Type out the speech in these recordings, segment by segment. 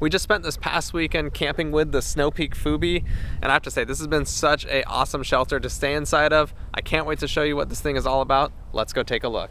We just spent this past weekend camping with the Snow Peak Fubi, and I have to say, this has been such an awesome shelter to stay inside of. I can't wait to show you what this thing is all about. Let's go take a look.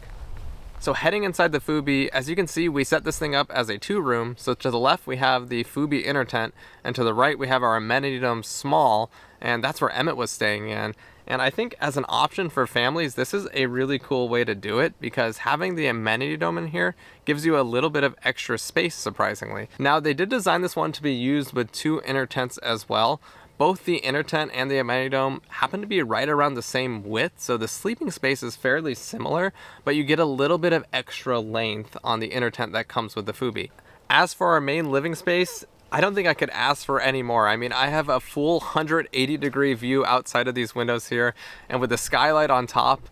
So heading inside the Fubi, as you can see, we set this thing up as a 2-room. So to the left, we have the Fubi inner tent, and to the right, we have our Amenity Dome small, and that's where Emmett was staying in. And I think as an option for families, this is a really cool way to do it, because having the Amenity Dome in here gives you a little bit of extra space, surprisingly. Now, they did design this one to be used with 2 inner tents as well. Both the inner tent and the Amenity Dome happen to be right around the same width, so the sleeping space is fairly similar, but you get a little bit of extra length on the inner tent that comes with the Fubi. As for our main living space, I don't think I could ask for any more. I mean, I have a full 180-degree view outside of these windows here, and with the skylight on top.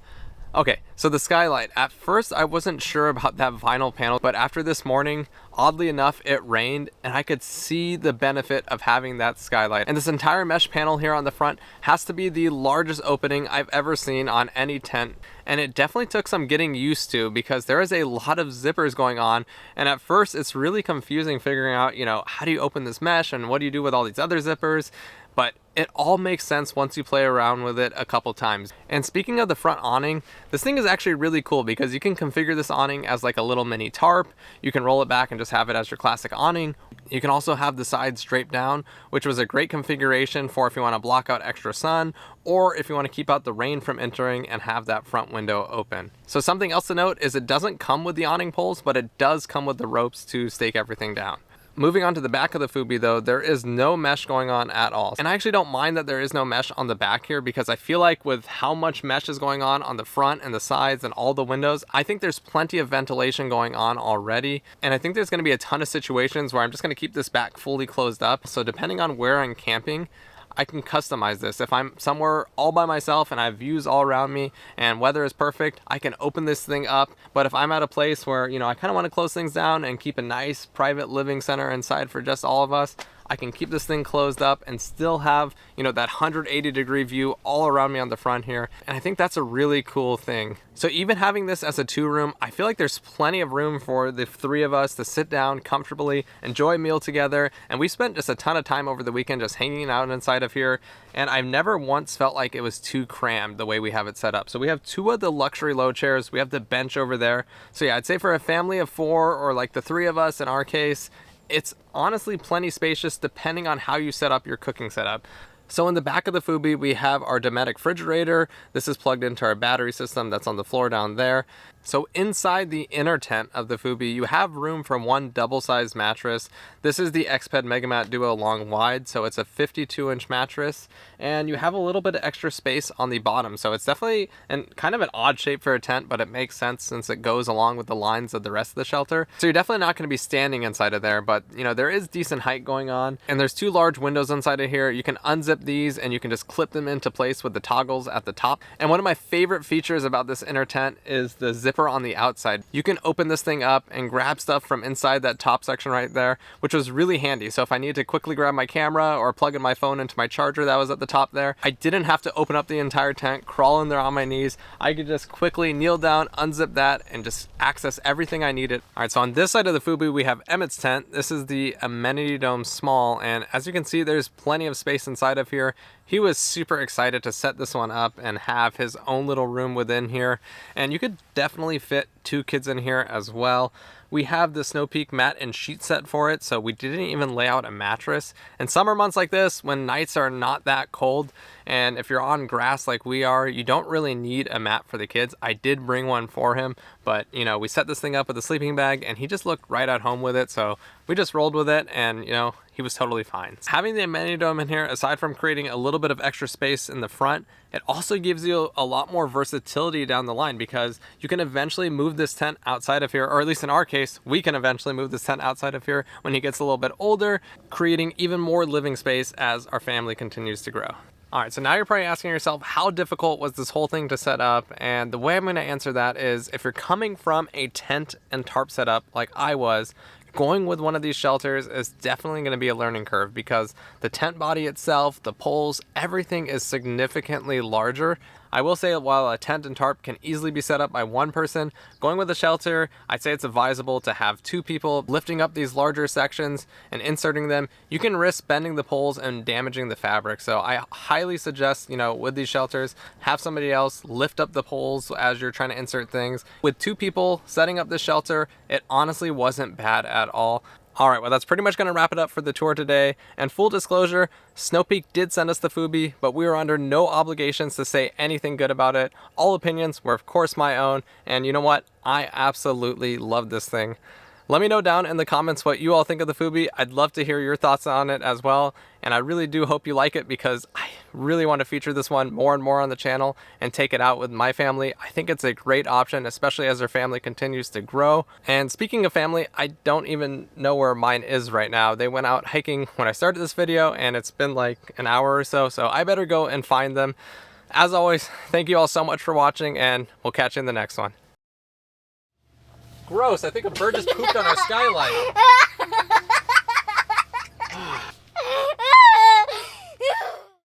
Okay, so the skylight. At first, I wasn't sure about that vinyl panel, but after this morning, oddly enough, it rained, and I could see the benefit of having that skylight. And this entire mesh panel here on the front has to be the largest opening I've ever seen on any tent, and it definitely took some getting used to, because there is a lot of zippers going on, and at first, it's really confusing figuring out, how do you open this mesh, and what do you do with all these other zippers? But it all makes sense once you play around with it a couple times. And speaking of the front awning, this thing is actually really cool, because you can configure this awning as like a little mini tarp. You can roll it back and just have it as your classic awning. You can also have the sides draped down, which was a great configuration for if you want to block out extra sun, or if you want to keep out the rain from entering and have that front window open. So something else to note is it doesn't come with the awning poles, but it does come with the ropes to stake everything down. Moving on to the back of the Fubi though, there is no mesh going on at all. And I actually don't mind that there is no mesh on the back here, because I feel like with how much mesh is going on the front and the sides and all the windows, I think there's plenty of ventilation going on already. And I think there's going to be a ton of situations where I'm just going to keep this back fully closed up. So depending on where I'm camping, I can customize this. If I'm somewhere all by myself and I have views all around me and weather is perfect, I can open this thing up. But if I'm at a place where, I kind of want to close things down and keep a nice private living center inside for just all of us, I can keep this thing closed up and still have, that 180-degree view all around me on the front here. And I think that's a really cool thing. So even having this as a 2-room, I feel like there's plenty of room for the 3 of us to sit down comfortably, enjoy a meal together. And we spent just a ton of time over the weekend just hanging out inside of here. And I've never once felt like it was too crammed the way we have it set up. So we have 2 of the luxury low chairs. We have the bench over there. So yeah, I'd say for a family of 4, or like the 3 of us in our case, it's honestly plenty spacious depending on how you set up your cooking setup. So in the back of the Fubi, we have our Dometic refrigerator. This is plugged into our battery system that's on the floor down there. So inside the inner tent of the Fubi, you have room for 1 double-sized mattress. This is the Exped Megamat Duo Long Wide, so it's a 52-inch mattress, and you have a little bit of extra space on the bottom. So it's definitely kind of an odd shape for a tent, but it makes sense since it goes along with the lines of the rest of the shelter. So you're definitely not going to be standing inside of there, but there is decent height going on, and there's 2 large windows inside of here. You can unzip these and you can just clip them into place with the toggles at the top. And one of my favorite features about this inner tent is the zipper on the outside. You can open this thing up and grab stuff from inside that top section right there, which was really handy. So if I needed to quickly grab my camera or plug in my phone into my charger that was at the top there, I didn't have to open up the entire tent, crawl in there on my knees. I could just quickly kneel down, unzip that, and just access everything I needed. All right, so on this side of the Fubi, we have Emmett's tent. This is the Amenity Dome small, and as you can see, there's plenty of space inside of here. He was super excited to set this one up and have his own little room within here. And you could definitely fit 2 kids in here as well. We have the Snow Peak mat and sheet set for it, so we didn't even lay out a mattress. In summer months like this, when nights are not that cold, and if you're on grass like we are, you don't really need a mat for the kids. I did bring one for him, but we set this thing up with a sleeping bag and he just looked right at home with it, so we just rolled with it, and he was totally fine. Having the Amenity Dome in here, aside from creating a little bit of extra space in the front, it also gives you a lot more versatility down the line, because you can eventually move this tent outside of here, or at least in our case, we can eventually move this tent outside of here when he gets a little bit older, creating even more living space as our family continues to grow. All right, so now you're probably asking yourself, how difficult was this whole thing to set up? And the way I'm going to answer that is, if you're coming from a tent and tarp setup like I was, going with one of these shelters is definitely going to be a learning curve, because the tent body itself, the poles, everything is significantly larger. I will say while a tent and tarp can easily be set up by one person, going with a shelter, I'd say it's advisable to have two people lifting up these larger sections and inserting them. You can risk bending the poles and damaging the fabric. So I highly suggest, with these shelters, have somebody else lift up the poles as you're trying to insert things. With two people setting up this shelter, it honestly wasn't bad at all. All right, well, that's pretty much going to wrap it up for the tour today. And full disclosure, Snow Peak did send us the Fubi, but we were under no obligations to say anything good about it. All opinions were, of course, my own. And you know what? I absolutely love this thing. Let me know down in the comments what you all think of the Fubi. I'd love to hear your thoughts on it as well. And I really do hope you like it because I really want to feature this one more and more on the channel and take it out with my family. I think it's a great option, especially as our family continues to grow. And speaking of family, I don't even know where mine is right now. They went out hiking when I started this video and it's been like an hour or so, so I better go and find them. As always, thank you all so much for watching and we'll catch you in the next one. Gross, I think a bird just pooped on our skylight.